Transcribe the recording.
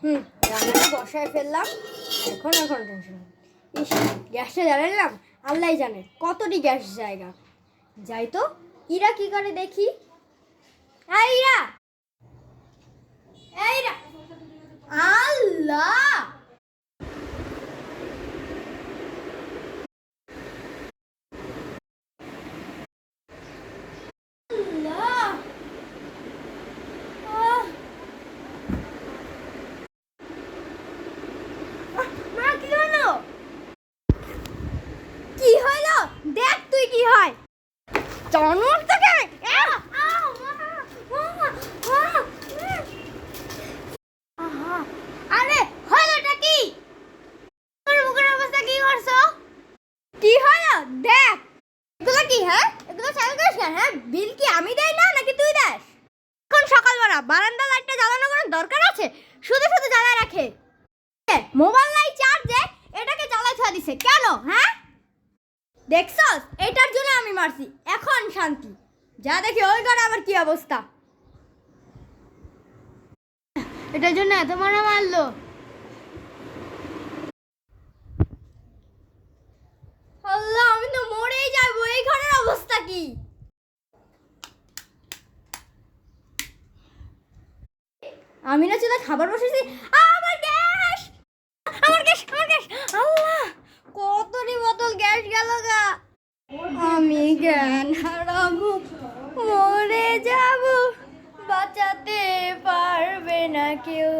হুম, রান্নাটা বসায় ফেললাম। এখন টেনশন নেই। ইস, গ্যাসটা জ্বালালাম, আল্লাহ জানে কতটি গ্যাস জায়গা। যাই তো, ইরা কি করে দেখি। এই ইরা, এই ইরা, আল্লাহ! আল্লাহ! আহ! মা, কি হলো? কি হলো? দেখ তুই কি হয়। জানোয়ার তোকে! আরে হলোটা কি? তোর মুখের অবস্থা কি করছো? কি হলো দেখ। এগুলো কি? হ্যাঁ, এগুলো চালু করিস কেন? হ্যাঁ, বিল কি আমি দেই না নাকি তুই দেস? এখন সকালবেলা বারান্দা লাইটটা জ্বালানো কোনো দরকার আছে? শুধু শুধু জ্বালায় রাখে। মোবাইল নাই চার্জে, এটাকে জ্বালায় থুয়া দিছে কেন? হ্যাঁ, দেখছস, এটার জন্য আমি মারছি। এখন শান্তি। যা দেখি ওই ঘরে আবার কি অবস্থা। এটার জন্য এত মারলো। আল্লাহ, আমি তো মরেই যাবো। এই ঘরের অবস্থা কি? আমি না চলে খাবার বসেছি। আমার গ্যাস, আমার গ্যাস, আমার গ্যাস! আল্লাহ, কতটি বোতল গ্যাস গেল গা। আমি জ্ঞান হারাবো, মরে যাব, বাঁচাতে পারবে না কেউ।